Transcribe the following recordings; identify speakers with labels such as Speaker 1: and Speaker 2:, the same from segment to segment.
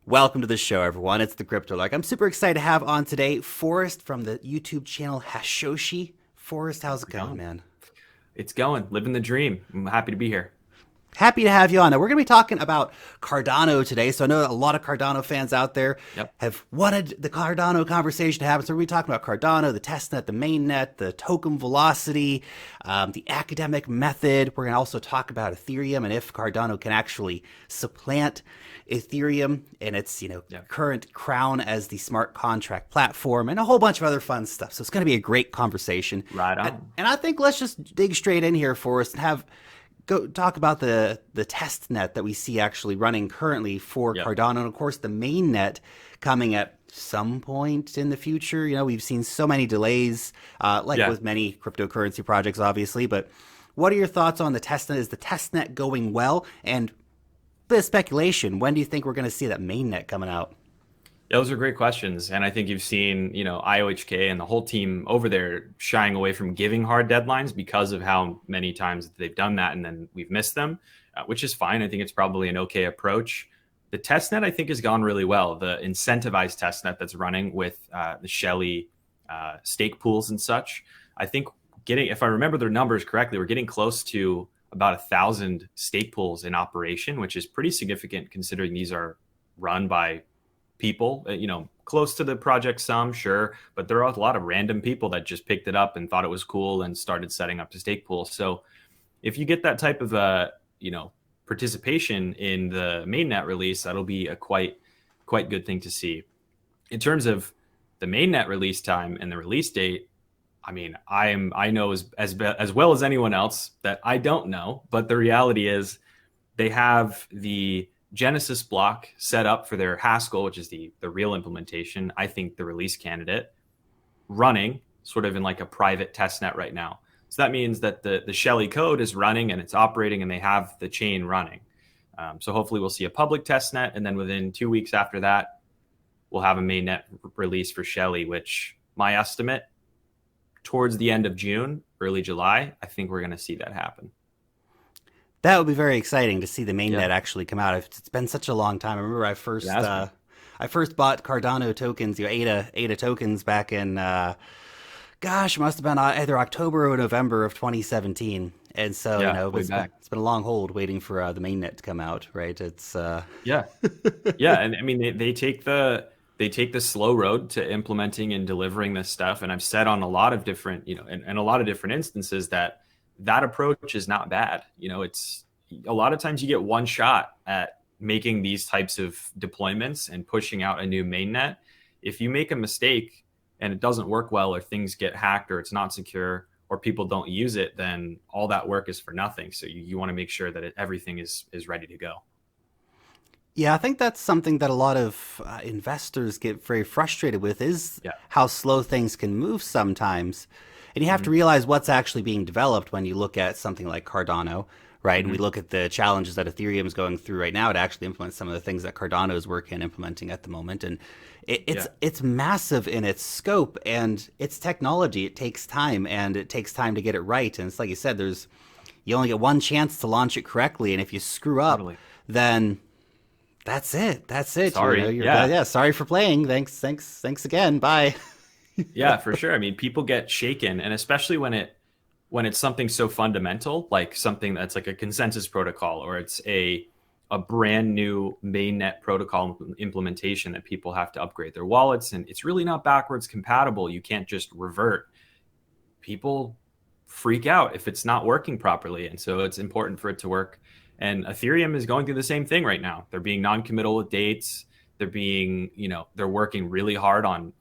Speaker 1: Welcome to the show, everyone. It's the Crypto Lark. I'm super excited to have on today Forrest from the YouTube channel Hashoshi. Forrest, how's it going, man?
Speaker 2: It's going, living the dream. I'm happy to be here.
Speaker 1: Happy to have you on. Now, we're going to be talking about Cardano today. So I know a lot of Cardano fans out there
Speaker 2: Yep.
Speaker 1: have wanted the Cardano conversation to happen. So we're going to be talking about Cardano, the testnet, the mainnet, the token velocity, the academic method. We're going to also talk about Ethereum and if Cardano can actually supplant Ethereum and its
Speaker 2: Yep.
Speaker 1: current crown as the smart contract platform and a whole bunch of other fun stuff. So it's going to be a great conversation.
Speaker 2: Right
Speaker 1: And,
Speaker 2: on.
Speaker 1: and I think let's just dig straight in here for us and have go talk about the test net that we see actually running currently for
Speaker 2: Yep.
Speaker 1: Cardano, and of course the main net coming at some point in the future. We've seen so many delays, like
Speaker 2: Yeah.
Speaker 1: with many cryptocurrency projects, obviously. But what are your thoughts on the test net? Is the test net going well? And the speculation, when do you think we're going to see that main net coming out?
Speaker 2: Yeah, those are great questions. And I think you've seen, IOHK and the whole team over there shying away from giving hard deadlines because of how many times they've done that and then we've missed them, which is fine. I think it's probably an okay approach. The testnet, I think, has gone really well. The incentivized testnet that's running with the Shelley stake pools and such. I think if I remember their numbers correctly, we're getting close to about 1,000 stake pools in operation, which is pretty significant considering these are run by people, close to the project some, sure, but there are a lot of random people that just picked it up and thought it was cool and started setting up the stake pool. So if you get that type of participation in the mainnet release, that'll be a quite good thing to see. In terms of the mainnet release time and the release date, I mean, I know as well as anyone else that I don't know, but the reality is they have the Genesis block set up for their Haskell, which is the real implementation. I think the release candidate running sort of in like a private test net right now. So that means that the Shelley code is running and it's operating and they have the chain running. So hopefully we'll see a public test net. And then within 2 weeks after that, we'll have a mainnet release for Shelley, which my estimate towards the end of June, early July, I think we're going to see that happen.
Speaker 1: That would be very exciting to see the mainnet
Speaker 2: Yeah.
Speaker 1: actually come out. It's been such a long time. I remember
Speaker 2: It has been.
Speaker 1: I first bought Cardano tokens, ADA tokens back in gosh, it must have been either October or November of 2017. And so,
Speaker 2: Yeah, way back.
Speaker 1: it's been a long hold waiting for the mainnet to come out, right? It's
Speaker 2: Yeah. Yeah, and I mean they take the slow road to implementing and delivering this stuff. And I've said on a lot of different, in a lot of different instances that approach is not bad. It's a lot of times you get one shot at making these types of deployments and pushing out a new mainnet. If you make a mistake and it doesn't work well, or things get hacked, or it's not secure, or people don't use it, then all that work is for nothing. So you want to make sure that everything is ready to go.
Speaker 1: yeah, I think that's something that a lot of investors get very frustrated with is
Speaker 2: Yeah.
Speaker 1: how slow things can move sometimes. And you have to
Speaker 2: hmm
Speaker 1: realize what's actually being developed when you look at something like Cardano, right? And we
Speaker 2: hmm
Speaker 1: look at the challenges that Ethereum is going through right now to actually implement some of the things that Cardano is working on implementing at the moment. And it's
Speaker 2: Yeah.
Speaker 1: it's massive in its scope and its technology. It takes time and it takes time to get it right. And it's like you said, you only get one chance to launch it correctly. And if you screw up,
Speaker 2: Totally.
Speaker 1: then that's it. That's it.
Speaker 2: Sorry.
Speaker 1: You're
Speaker 2: Yeah.
Speaker 1: yeah. Sorry for playing. Thanks again. Bye.
Speaker 2: Yeah, for sure. I mean, people get shaken, and especially when it's something so fundamental, like something that's like a consensus protocol, or it's a brand new mainnet protocol implementation that people have to upgrade their wallets, and it's really not backwards compatible. You can't just revert. People freak out if it's not working properly, and so it's important for it to work. And Ethereum is going through the same thing right now. They're being non-committal with dates. They're working really hard on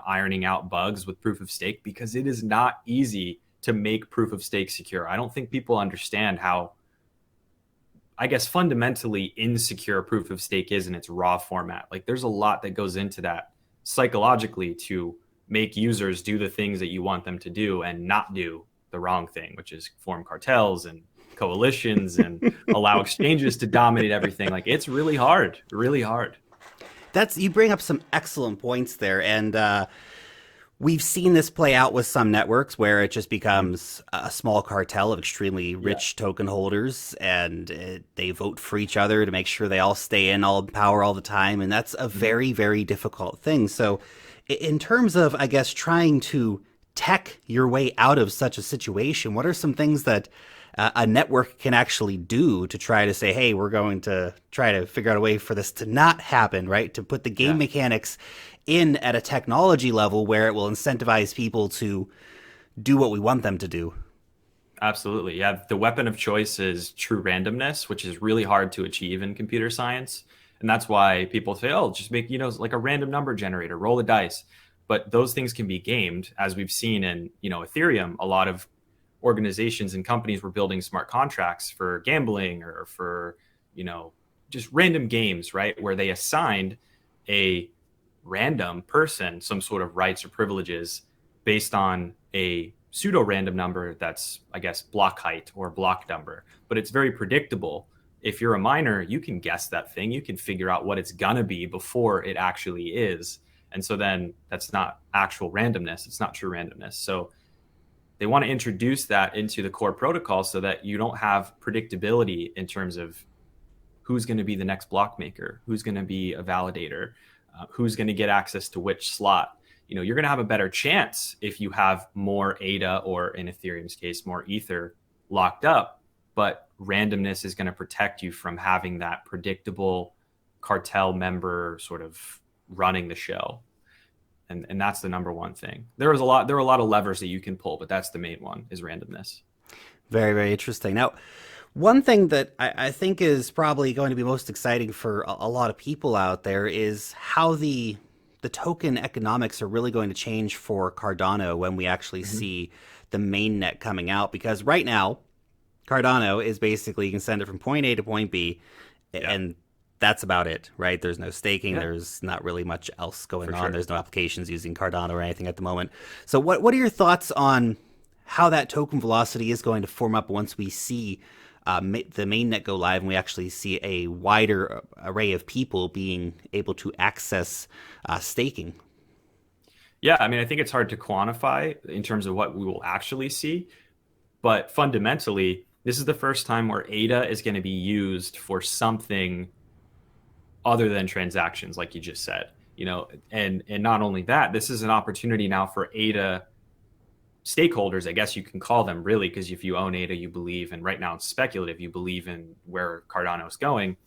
Speaker 2: ironing out bugs with proof of stake because it is not easy to make proof of stake secure. I don't think people understand how, I guess, fundamentally insecure proof of stake is in its raw format. Like there's a lot that goes into that psychologically to make users do the things that you want them to do and not do the wrong thing, which is form cartels and coalitions and allow exchanges to dominate everything. Like it's really hard.
Speaker 1: That's you bring up some excellent points there, and We've seen this play out with some networks where it just becomes a small cartel of extremely rich token holders, and they vote for each other to make sure they all stay in all power all the time. And that's a very, very difficult thing. So in terms of, I guess, trying to tech your way out of such a situation, what are some things that a network can actually do to try to say, hey, we're going to try to figure out a way for this to not happen, right? To put the game mechanics in at a technology level where it will incentivize people to do what we want them to do.
Speaker 2: Absolutely. Yeah. The weapon of choice is true randomness, which is really hard to achieve in computer science. And that's why people say, oh, just make, like a random number generator, roll the dice. But those things can be gamed, as we've seen in, Ethereum. A lot of organizations and companies were building smart contracts for gambling or for, just random games, right? Where they assigned a random person some sort of rights or privileges based on a pseudo random number that's, I guess, block height or block number. But it's very predictable. If you're a miner, you can guess that thing. You can figure out what it's going to be before it actually is. And so then that's not actual randomness. It's not true randomness. So they want to introduce that into the core protocol so that you don't have predictability in terms of who's going to be the next block maker, who's going to be a validator, who's going to get access to which slot. You're going to have a better chance if you have more ADA, or in Ethereum's case, more Ether locked up. But randomness is going to protect you from having that predictable cartel member sort of running the show. And that's the number one thing. There are a lot of levers that you can pull, but that's the main one, is randomness.
Speaker 1: Very, very interesting. Now, one thing that I think is probably going to be most exciting for a lot of people out there is how the token economics are really going to change for Cardano when we actually see the mainnet coming out. Because right now, Cardano is basically, you can send it from point A to point B, and that's about it, right? There's no staking. There's not really much else going on. There's no applications using Cardano or anything at the moment. So what are your thoughts on how that token velocity is going to form up once we see the mainnet go live and we actually see a wider array of people being able to access staking?
Speaker 2: Yeah, I mean, I think it's hard to quantify in terms of what we will actually see. But fundamentally, this is the first time where ADA is going to be used for something other than transactions, like you just said. And not only that, this is an opportunity now for ADA stakeholders, I guess you can call them, really, because if you own ADA, you believe, and right now it's speculative, you believe in where Cardano is going.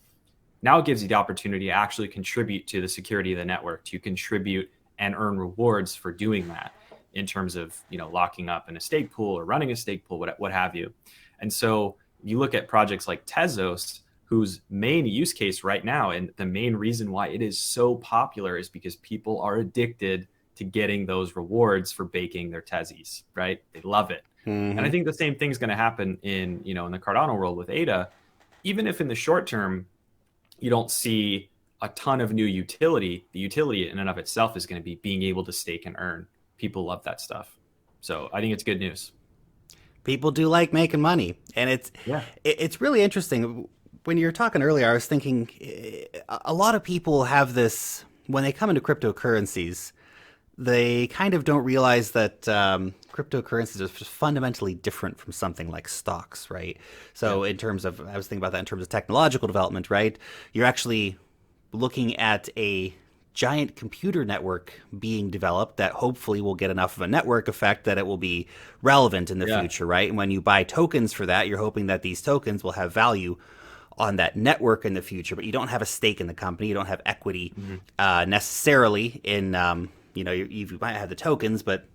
Speaker 2: Now it gives you the opportunity to actually contribute to the security of the network, to contribute and earn rewards for doing that, in terms of locking up in a stake pool or running a stake pool, what have you. And so you look at projects like Tezos, whose main use case right now, and the main reason why it is so popular, is because people are addicted to getting those rewards for baking their Tezzies, right? They love it. And I think the same thing's going to happen in the Cardano world with ADA. Even if in the short term, you don't see a ton of new utility, the utility in and of itself is going to be being able to stake and earn. People love that stuff. So I think it's good news.
Speaker 1: People do like making money. And it's really interesting. When you were talking earlier, I was thinking a lot of people have this, when they come into cryptocurrencies, they kind of don't realize that cryptocurrencies are fundamentally different from something like stocks, right? So in terms of, I was thinking about that in terms of technological development, right? You're actually looking at a giant computer network being developed that hopefully will get enough of a network effect that it will be relevant in the future, right? And when you buy tokens for that, you're hoping that these tokens will have value on that network in the future, but you don't have a stake in the company. You don't have equity necessarily in, you might have the tokens, but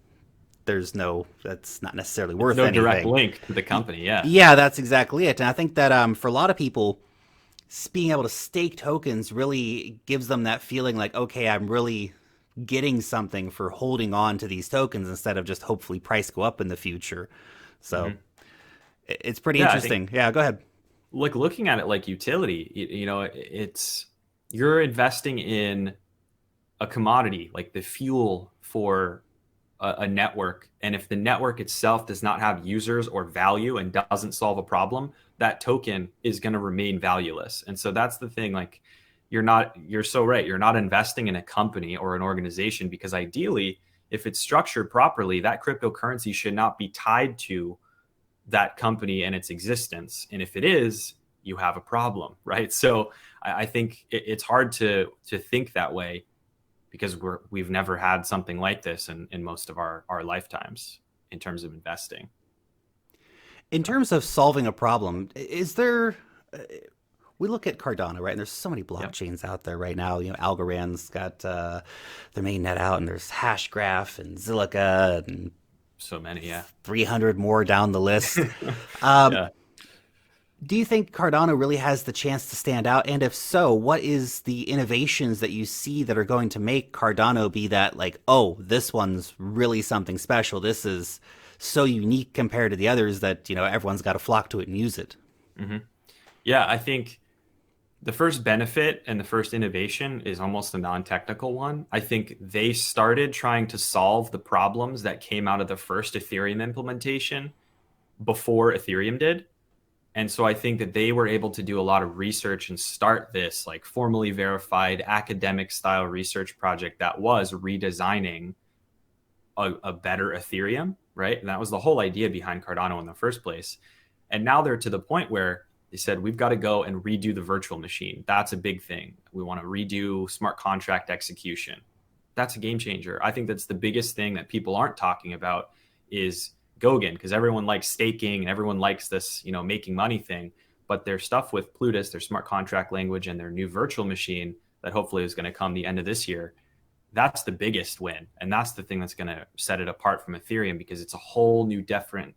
Speaker 1: that's not necessarily worth anything.
Speaker 2: No direct link to the company,
Speaker 1: Yeah, that's exactly it. And I think that for a lot of people, being able to stake tokens really gives them that feeling like, okay, I'm really getting something for holding on to these tokens instead of just hopefully price go up in the future. So it's pretty interesting. Yeah, go ahead.
Speaker 2: Like looking at it like utility, you're investing in a commodity, like the fuel for a network. And if the network itself does not have users or value and doesn't solve a problem, that token is going to remain valueless. And so that's the thing. Like you're so right. You're not investing in a company or an organization, because ideally if it's structured properly, that cryptocurrency should not be tied to that company and its existence. And if it is, you have a problem, right? So I think it's hard to think that way because we've never had something like this in most of our lifetimes in terms of investing.
Speaker 1: In terms of solving a problem, is there? We look at Cardano, right? And there's so many
Speaker 2: Yep.
Speaker 1: blockchains out there right now. Algorand's got their mainnet out, and there's Hashgraph and Zilliqa and
Speaker 2: So many, yeah.
Speaker 1: 300 more down the list. Um,
Speaker 2: Yeah.
Speaker 1: do you think Cardano really has the chance to stand out? And if so, what is the innovations that you see that are going to make Cardano be that, like, oh, this one's really something special. This is so unique compared to the others that, everyone's got to flock to it and use it.
Speaker 2: Hmm. Yeah, I think the first benefit and the first innovation is almost a non-technical one. I think they started trying to solve the problems that came out of the first Ethereum implementation before Ethereum did. And so I think that they were able to do a lot of research and start this like formally verified academic style research project that was redesigning a better Ethereum, right? And that was the whole idea behind Cardano in the first place. And now they're to the point where they said, we've got to go and redo the virtual machine. That's a big thing. We want to redo smart contract execution. That's a game changer. I think that's the biggest thing that people aren't talking about is Goguen, because everyone likes staking and everyone likes this, making money thing. But their stuff with Plutus, their smart contract language, and their new virtual machine that hopefully is going to come the end of this year, that's the biggest win. And that's the thing that's going to set it apart from Ethereum, because it's a whole new different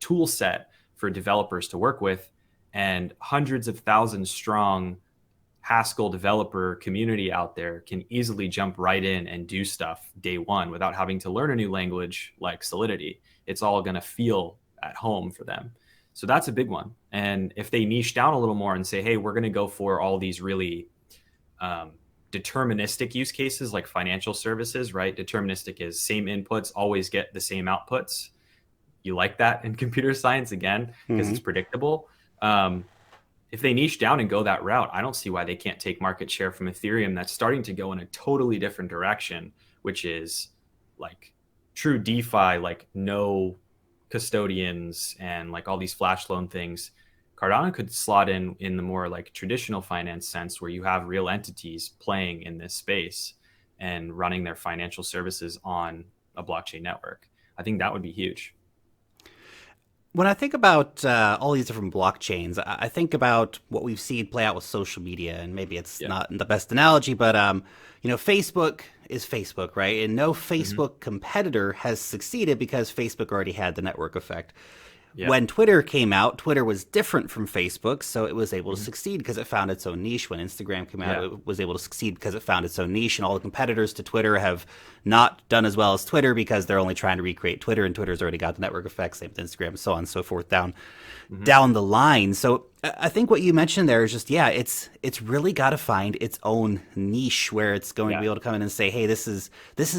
Speaker 2: tool set for developers to work with, and hundreds of thousands strong Haskell developer community out there can easily jump right in and do stuff day one without having to learn a new language like Solidity. It's all going to feel at home for them. So that's a big one. And if they niche down a little more and say, hey, we're going to go for all these really deterministic use cases like financial services, right? Deterministic is same inputs, always get the same outputs. You like that in computer science, again, because it's predictable. If they niche down and go that route, I don't see why they can't take market share from Ethereum that's starting to go in a totally different direction, which is like true DeFi, like no custodians and like all these flash loan things. Cardano could slot in the more like traditional finance sense, where you have real entities playing in this space and running their financial services on a blockchain network. I think that would be huge.
Speaker 1: When I think about all these different blockchains, I think about what we've seen play out with social media, and maybe it's
Speaker 2: Yeah.
Speaker 1: not the best analogy, but Facebook is Facebook, right? And no
Speaker 2: Hmm.
Speaker 1: Facebook competitor has succeeded because Facebook already had the network effect.
Speaker 2: Yeah.
Speaker 1: When Twitter came out, Twitter was different from Facebook, so it was able to
Speaker 2: Mhm.
Speaker 1: succeed because it found its own niche. When Instagram came out,
Speaker 2: Yeah.
Speaker 1: it was able to succeed because it found its own niche, and all the competitors to Twitter have not done as well as Twitter because they're only trying to recreate Twitter, and Twitter's already got the network effect, same with Instagram, so on and so forth
Speaker 2: Hmm.
Speaker 1: down the line. So I think what you mentioned there is just, yeah, it's really got to find its own niche where it's going to be
Speaker 2: Yeah.
Speaker 1: able to come in and say, hey, this is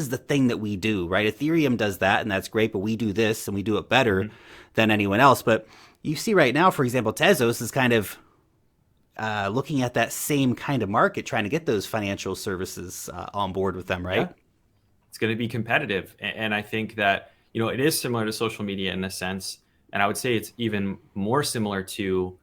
Speaker 1: the thing that we do, right? Ethereum does that, and that's great, but we do this and we do it better
Speaker 2: Hmm.
Speaker 1: than anyone else. But you see right now, for example, Tezos is kind of looking at that same kind of market, trying to get those financial services on board with them,
Speaker 2: Yeah.
Speaker 1: right?
Speaker 2: It's going to be competitive. And I think that, it is similar to social media in a sense. And I would say it's even more similar to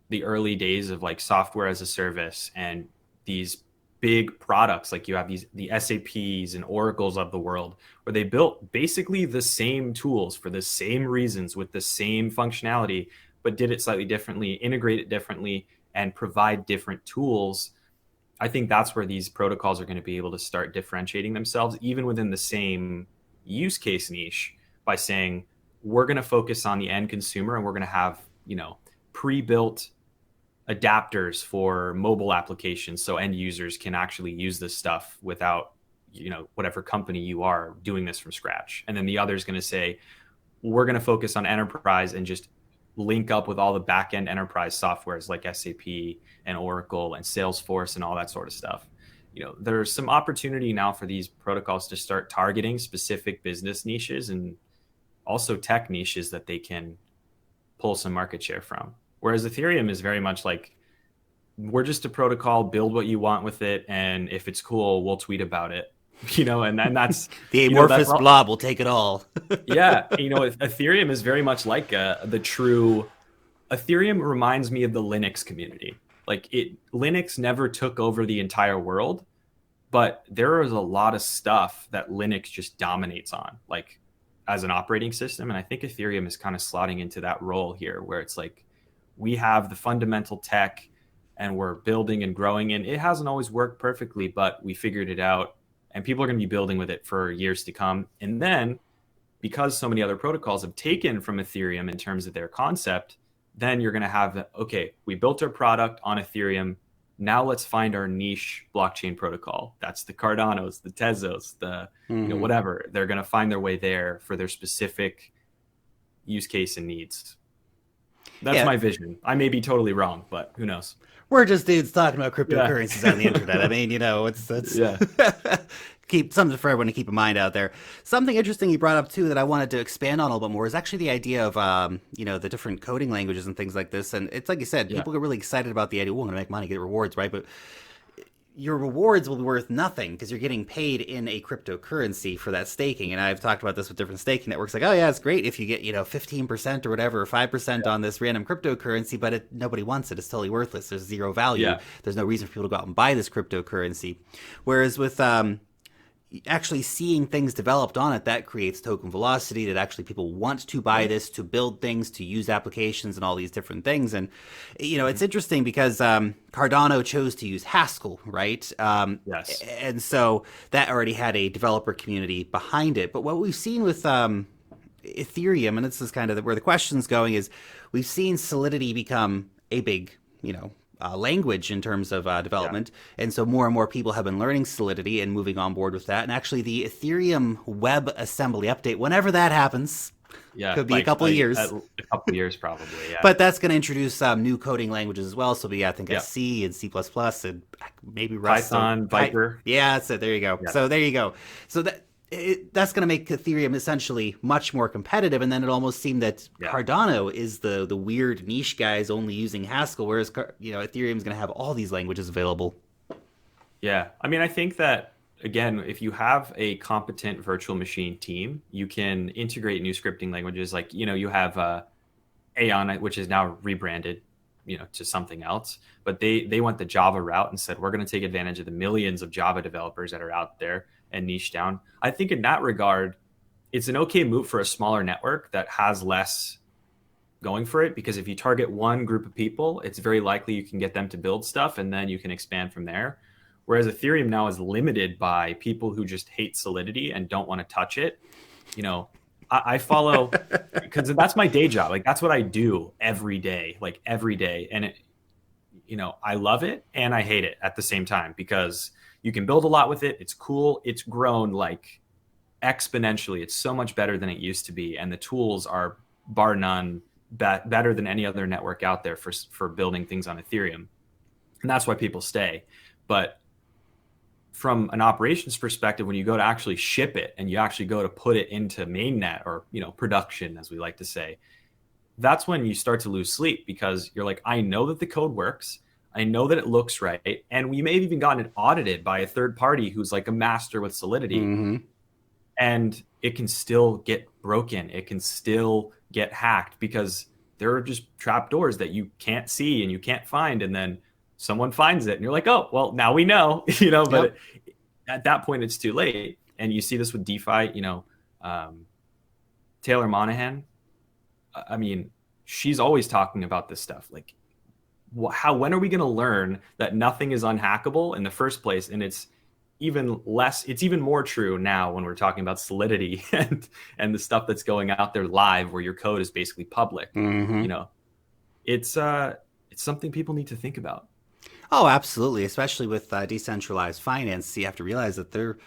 Speaker 2: the early days of like software as a service and these big products. Like you have the SAPs and Oracles of the world, where they built basically the same tools for the same reasons with the same functionality, but did it slightly differently, integrate it differently, and provide different tools. I think that's where these protocols are going to be able to start differentiating themselves, even within the same use case niche, by saying, we're going to focus on the end consumer and we're going to have, pre-built adapters for mobile applications so end users can actually use this stuff without, whatever company you are doing this from scratch. And then the other is going to say, we're going to focus on enterprise and just link up with all the back-end enterprise softwares like SAP and Oracle and Salesforce and all that sort of stuff. There's some opportunity now for these protocols to start targeting specific business niches and also tech niches that they can pull some market share from. Whereas Ethereum is very much like, we're just a protocol, build what you want with it, and if it's cool, we'll tweet about it. And then that's
Speaker 1: The
Speaker 2: that's
Speaker 1: amorphous blob will take it all.
Speaker 2: yeah. Ethereum is very much like the true. Ethereum reminds me of the Linux community. Like Linux never took over the entire world, but there is a lot of stuff that Linux just dominates on, like as an operating system. And I think Ethereum is kind of slotting into that role here, where it's like we have the fundamental tech and we're building and growing, and it hasn't always worked perfectly, but we figured it out, and people are going to be building with it for years to come. And then because so many other protocols have taken from Ethereum in terms of their concept, then you're going to have, okay, we built our product on Ethereum. Now let's find our niche blockchain protocol. That's the Cardanos, the Tezos, the whatever. They're going to find their way there for their specific use case and needs. That's my vision. I may be totally wrong, but who knows?
Speaker 1: We're just dudes talking about cryptocurrencies on the internet. I mean, it's keep something for everyone to keep in mind out there. Something interesting you brought up too that I wanted to expand on a little bit more is actually the idea of the different coding languages and things like this. And it's like you said, people get really excited about the idea. We're going to make money, get rewards, right? But your rewards will be worth nothing because you're getting paid in a cryptocurrency for that staking. And I've talked about this with different staking networks. Like, oh yeah, it's great if you get 15% or whatever, or 5% on this random cryptocurrency, but nobody wants it. It's totally worthless. There's zero value. There's no reason for people to go out and buy this cryptocurrency. Whereas with actually seeing things developed on it, that creates token velocity, that actually people want to buy this, to build things, to use applications and all these different things. And it's interesting because Cardano chose to use Haskell, right?
Speaker 2: Yes.
Speaker 1: And so that already had a developer community behind it. But what we've seen with Ethereum, and this is kind of where the question's going, is we've seen Solidity become a big language in terms of development. And so more and more people have been learning Solidity and moving on board with that. And actually the Ethereum WebAssembly update, whenever that happens, could be a couple of years.
Speaker 2: A couple of years probably,
Speaker 1: But that's going to introduce new coding languages as well. So I think C and C++ and maybe Rust.
Speaker 2: Python, Viper.
Speaker 1: So there you go. So there you go. So that's going to make Ethereum essentially much more competitive. And then it almost seemed that Cardano is the weird niche guys only using Haskell, whereas Ethereum is going to have all these languages available. Yeah.
Speaker 2: I mean, I think that, again, if you have a competent virtual machine team, you can integrate new scripting languages. Like, you have Aeon, which is now rebranded, to something else. But they went the Java route and said, we're going to take advantage of the millions of Java developers that are out there and niche down. I think in that regard, it's an okay move for a smaller network that has less going for it, because if you target one group of people, it's very likely you can get them to build stuff and then you can expand from there. Whereas Ethereum now is limited by people who just hate Solidity and don't want to touch it. I follow because that's my day job. Like, that's what I do every day, And I love it and I hate it at the same time, because you can build a lot with it. It's cool. It's grown like exponentially. It's so much better than it used to be. And the tools are bar none better than any other network out there for building things on Ethereum. And that's why people stay. But from an operations perspective, when you go to actually ship it and you actually go to put it into mainnet or, production, as we like to say, that's when you start to lose sleep, because you're like, I know that the code works. I know that it looks right. And we may have even gotten it audited by a third party who's like a master with Solidity.
Speaker 1: Mm-hmm.
Speaker 2: And it can still get broken. It can still get hacked, because there are just trapdoors that you can't see and you can't find. And then someone finds it and you're like, oh, well, now we know, but at that point it's too late. And you see this with DeFi, Taylor Monahan. I mean, she's always talking about this stuff. Like, when are we going to learn that nothing is unhackable in the first place? And it's even more true now when we're talking about Solidity and the stuff that's going out there live, where your code is basically public.
Speaker 1: Mm-hmm.
Speaker 2: It's something people need to think about.
Speaker 1: Oh, absolutely. Especially with decentralized finance, you have to realize that there are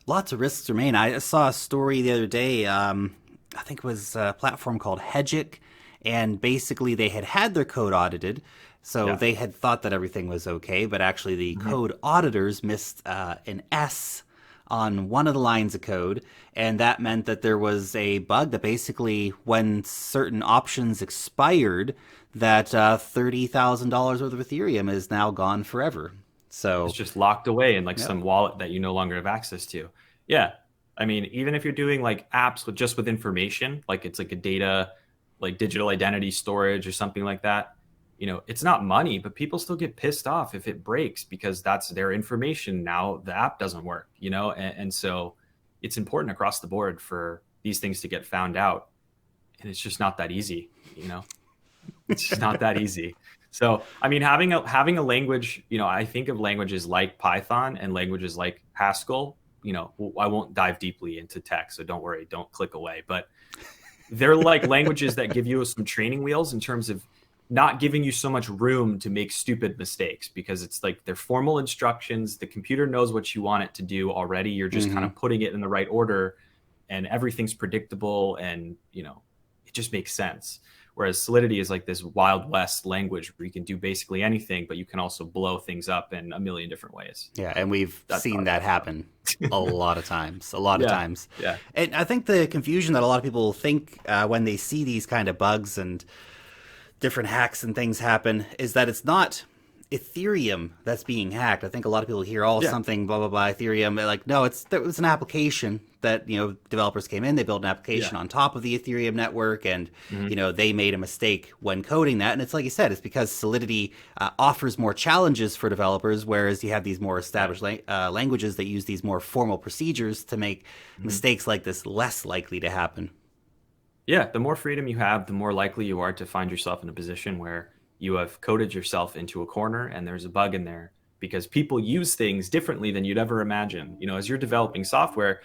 Speaker 1: lots of risks remain. I saw a story the other day. I think it was a platform called Hedgic, and basically they had their code audited. So they had thought that everything was okay, but actually the code auditors missed an S on one of the lines of code, and that meant that there was a bug that basically, when certain options expired, that $30,000 worth of Ethereum is now gone forever. So
Speaker 2: it's just locked away in some wallet that you no longer have access to. Yeah. I mean, even if you're doing like apps with just with information, like it's like a data, like digital identity storage or something like that, it's not money, but people still get pissed off if it breaks because that's their information. Now the app doesn't work, and so it's important across the board for these things to get found out. And it's just not that easy, It's just not that easy. So, I mean, having a language, I think of languages like Python and languages like Haskell. I won't dive deeply into tech, so don't worry, don't click away. But they're like languages that give you some training wheels in terms of not giving you so much room to make stupid mistakes because it's like they're formal instructions. The computer knows what you want it to do already. You're just kind of putting it in the right order, and everything's predictable, and it just makes sense. Whereas Solidity is like this Wild West language where you can do basically anything, but you can also blow things up in a million different ways.
Speaker 1: Yeah, and we've seen that happen a lot of times. A lot of times.
Speaker 2: Yeah.
Speaker 1: And I think the confusion that a lot of people think when they see these kind of bugs and different hacks and things happen is that it's not Ethereum that's being hacked. I think a lot of people hear something blah blah blah Ethereum. They're like, no, it's an application that developers came in, they built an application on top of the Ethereum network, and they made a mistake when coding that. And it's like you said, it's because Solidity offers more challenges for developers, whereas you have these more established languages that use these more formal procedures to make mistakes like this less likely to happen.
Speaker 2: Yeah, the more freedom you have, the more likely you are to find yourself in a position where you have coded yourself into a corner and there's a bug in there because people use things differently than you'd ever imagine. As you're developing software,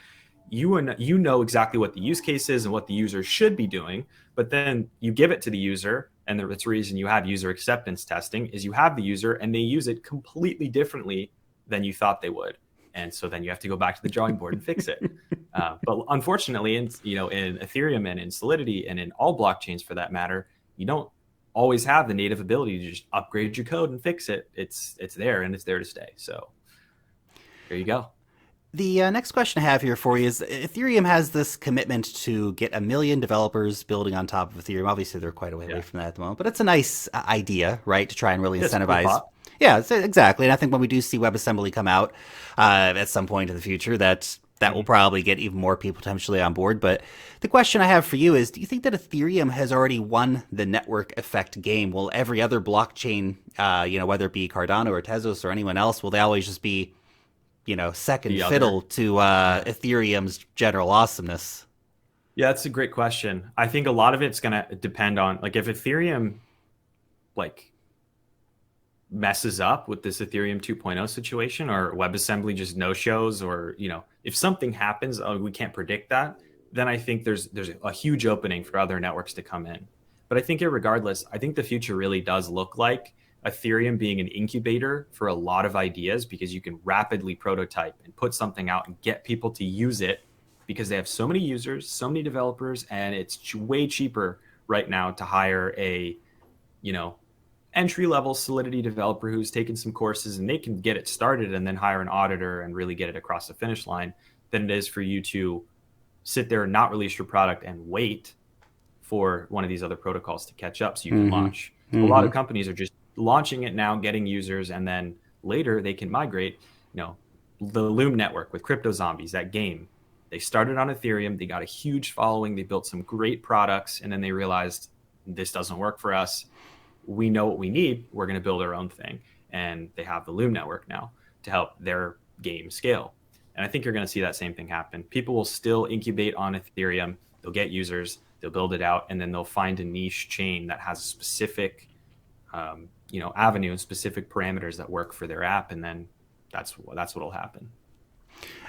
Speaker 2: you know exactly what the use case is and what the user should be doing, but then you give it to the user, and the reason you have user acceptance testing is you have the user and they use it completely differently than you thought they would. And so then you have to go back to the drawing board and fix it. But unfortunately, in Ethereum and in Solidity and in all blockchains for that matter, you don't always have the native ability to just upgrade your code and fix it. It's there and it's there to stay. So there you go.
Speaker 1: The next question I have here for you is Ethereum has this commitment to get 1 million developers building on top of Ethereum. Obviously, they're quite a way away from that at the moment, but it's a nice idea, right, to try and really incentivize. Yeah, exactly. And I think when we do see WebAssembly come out at some point in the future, that will probably get even more people potentially on board. But the question I have for you is, do you think that Ethereum has already won the network effect game? Will every other blockchain, whether it be Cardano or Tezos or anyone else, will they always just be second fiddle to Ethereum's general awesomeness?
Speaker 2: Yeah, that's a great question. I think a lot of it's going to depend on, like, if Ethereum, messes up with this Ethereum 2.0 situation, or WebAssembly just no-shows, or, if something happens, we can't predict that, then I think there's a huge opening for other networks to come in. But I think irregardless, I think the future really does look like Ethereum being an incubator for a lot of ideas, because you can rapidly prototype and put something out and get people to use it because they have so many users, so many developers, and it's way cheaper right now to hire a, entry-level Solidity developer who's taken some courses and they can get it started and then hire an auditor and really get it across the finish line than it is for you to sit there and not release your product and wait for one of these other protocols to catch up so you can launch. A lot of companies are just launching it now, getting users, and then later they can migrate. The Loom network with Crypto Zombies, that game, they started on Ethereum, they got a huge following, they built some great products, and then they realized this doesn't work for us. We know what we need, we're going to build our own thing. And they have the Loom network now to help their game scale. And I think you're going to see that same thing happen. People will still incubate on Ethereum, they'll get users, they'll build it out, and then they'll find a niche chain that has a specific avenue and specific parameters that work for their app, and then that's what'll happen.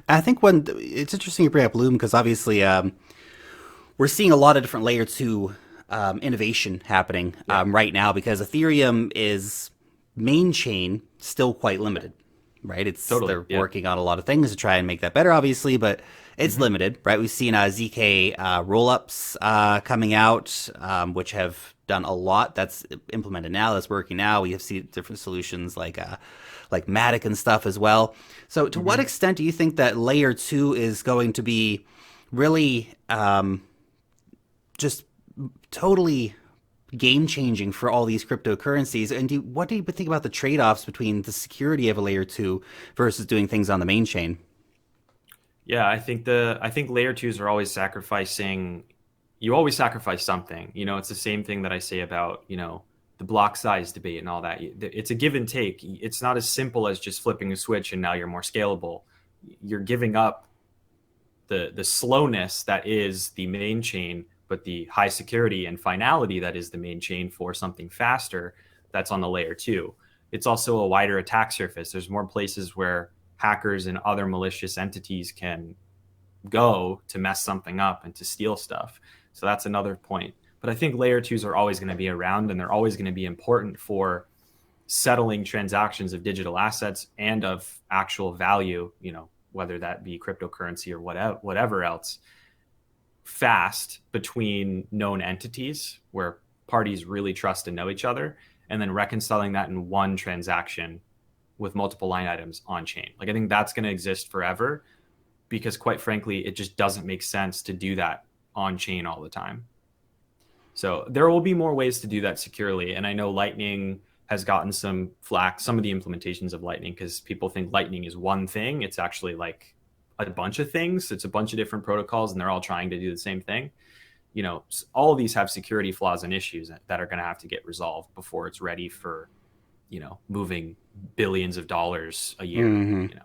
Speaker 1: I think when it's interesting you bring up Loom, because obviously we're seeing a lot of different layer 2 innovation happening right now, because Ethereum is main chain still quite limited, right? It's they're working on a lot of things to try and make that better, obviously, but it's limited, right? We've seen ZK rollups coming out, which have done a lot. That's implemented now. That's working now. We have seen different solutions like Matic and stuff as well. So to what extent do you think that layer 2 is going to be really just totally game changing for all these cryptocurrencies? And what do you think about the trade-offs between the security of a layer 2 versus doing things on the main chain?
Speaker 2: Yeah, I think layer twos are always sacrificing. You always sacrifice something. You know, it's the same thing that I say about, you know, the block size debate and all that. It's a give and take. It's not as simple as just flipping a switch and now you're more scalable. You're giving up the slowness that is the main chain, but the high security and finality that is the main chain for something faster that's on the layer two. It's also a wider attack surface. There's more places where hackers and other malicious entities can go to mess something up and to steal stuff. So that's another point. But I think layer twos are always going to be around, and they're always going to be important for settling transactions of digital assets and of actual value, you know, whether that be cryptocurrency or whatever else, fast between known entities where parties really trust and know each other, and then reconciling that in one transaction with multiple line items on chain. Like, I think that's going to exist forever, because quite frankly, it just doesn't make sense to do that on chain all the time. So there will be more ways to do that securely. And I know Lightning has gotten some flack, some of the implementations of Lightning, because people think Lightning is one thing. It's actually like a bunch of things. It's a bunch of different protocols, and they're all trying to do the same thing. You know, all of these have security flaws and issues that are going to have to get resolved before it's ready for, you know, moving billions of dollars a year, you know.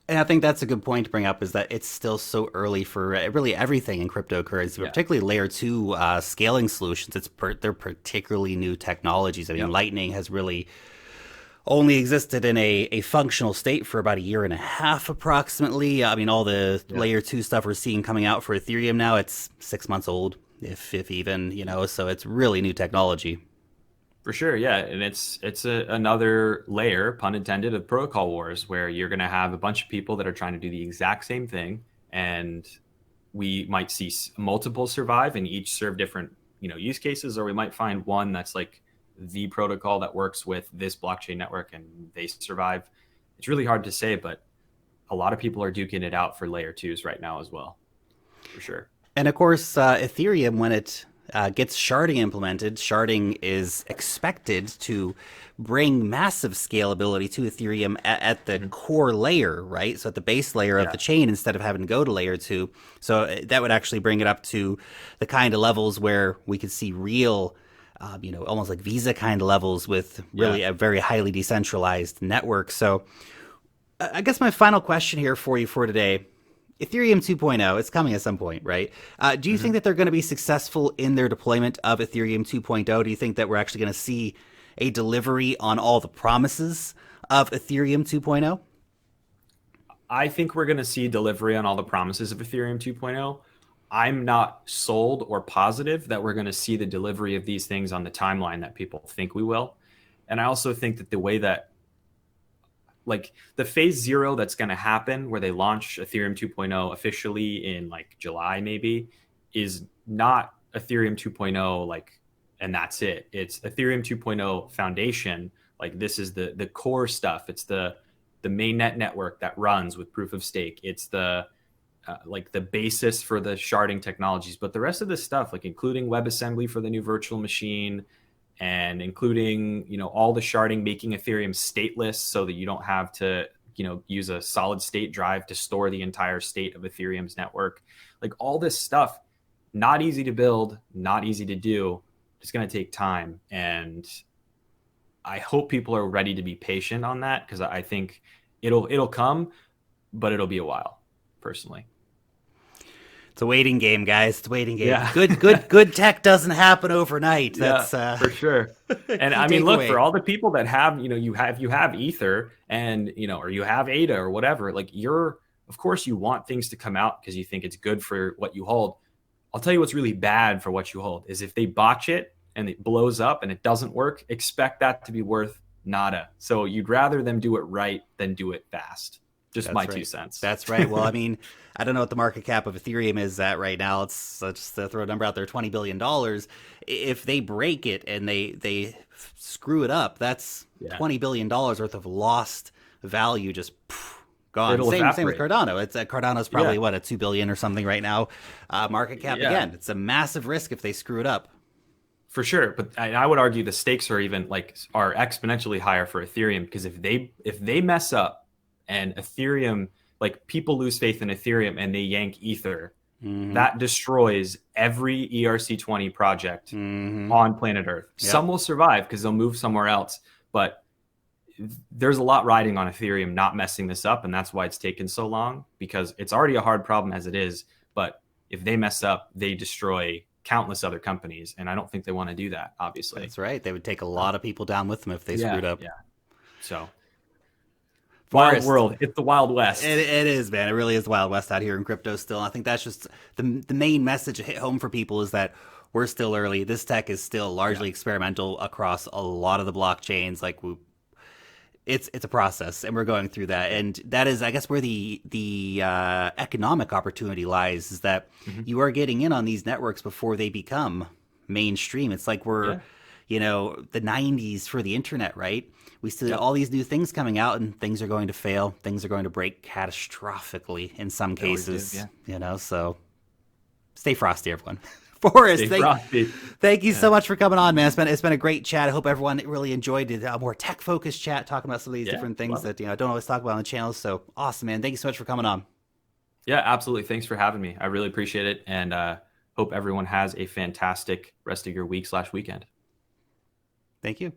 Speaker 1: And I think that's a good point to bring up, is that it's still so early for really everything in cryptocurrency, but particularly layer two scaling solutions. They're particularly new technologies. I mean, Lightning has really only existed in a functional state for about a year and a half approximately. I mean, all the layer two stuff we're seeing coming out for Ethereum now, it's 6 months old, if even, you know, so it's really new technology.
Speaker 2: For sure, yeah, and it's another layer, pun intended, of protocol wars, where you're going to have a bunch of people that are trying to do the exact same thing, and we might see multiple survive and each serve different, you know, use cases, or we might find one that's like the protocol that works with this blockchain network and they survive. It's really hard to say, but a lot of people are duking it out for layer twos right now as well, for sure.
Speaker 1: And of course, Ethereum, when it gets sharding implemented, sharding is expected to bring massive scalability to Ethereum at the core layer, right? So at the base layer of the chain, instead of having to go to layer two. So that would actually bring it up to the kind of levels where we could see real, you know, almost like Visa kind of levels with really a very highly decentralized network. So I guess my final question here for you for today: Ethereum 2.0, it's coming at some point, right? Do you think that they're going to be successful in their deployment of Ethereum 2.0? Do you think that we're actually going to see a delivery on all the promises of Ethereum 2.0?
Speaker 2: I think we're going to see delivery on all the promises of Ethereum 2.0. I'm not sold or positive that we're going to see the delivery of these things on the timeline that people think we will. And I also think that the way that, like, the phase zero that's going to happen where they launch Ethereum 2.0 officially in like July maybe, is not Ethereum 2.0 like, and that's it. It's Ethereum 2.0 foundation. Like, this is the core stuff. It's the mainnet network that runs with proof of stake. It's the like the basis for the sharding technologies. But the rest of this stuff, like including WebAssembly for the new virtual machine, and including, you know, all the sharding, making Ethereum stateless so that you don't have to, you know, use a solid state drive to store the entire state of Ethereum's network. Like, all this stuff, not easy to build, not easy to do. It's going to take time. And I hope people are ready to be patient on that, because I think it'll come, but it'll be a while, personally.
Speaker 1: It's a waiting game, guys. It's a waiting game.
Speaker 2: Yeah.
Speaker 1: Good tech doesn't happen overnight. That's
Speaker 2: for sure. And I mean, look, for all the people that have, you know, you have Ether, and, you know, or you have ADA or whatever, like, of course you want things to come out because you think it's good for what you hold. I'll tell you what's really bad for what you hold is if they botch it and it blows up and it doesn't work, expect that to be worth nada. So you'd rather them do it right than do it fast. Just my 2 cents.
Speaker 1: That's right. Well, I mean, I don't know what the market cap of Ethereum is at right now. Let's just throw a number out there, $20 billion. If they break it and they screw it up, that's $20 billion worth of lost value, just gone. Same with Cardano. Cardano's probably what, a 2 billion or something right now. Market cap again. It's a massive risk if they screw it up.
Speaker 2: For sure, but I would argue the stakes are exponentially higher for Ethereum, because if they mess up and Ethereum like people lose faith in Ethereum and they yank Ether.
Speaker 1: Mm-hmm.
Speaker 2: That destroys every ERC20 project on planet Earth.
Speaker 1: Yep.
Speaker 2: Some will survive because they'll move somewhere else, but there's a lot riding on Ethereum not messing this up, and that's why it's taken so long, because it's already a hard problem as it is. But if they mess up, they destroy countless other companies, and I don't think they want to do that, obviously.
Speaker 1: That's right. They would take a lot of people down with them if they screwed up.
Speaker 2: Yeah. So
Speaker 1: Forrest,
Speaker 2: wild world. It's the Wild West.
Speaker 1: It is, man. It really is the Wild West out here in crypto still. And I think that's just the main message to hit home for people is that we're still early. This tech is still largely experimental across a lot of the blockchains. Like it's a process, and we're going through that. And that is, I guess, where the economic opportunity lies, is that you are getting in on these networks before they become mainstream. It's like we're, the 90s for the internet, right? We see all these new things coming out, and things are going to fail. Things are going to break catastrophically in some cases, so stay frosty, everyone. Forrest, thank you so much for coming on, man. It's been a great chat. I hope everyone really enjoyed it. A more tech-focused chat, talking about some of these different things that I don't always talk about on the channel. So awesome, man. Thank you so much for coming on.
Speaker 2: Yeah, absolutely. Thanks for having me. I really appreciate it, and hope everyone has a fantastic rest of your week/weekend.
Speaker 1: Thank you.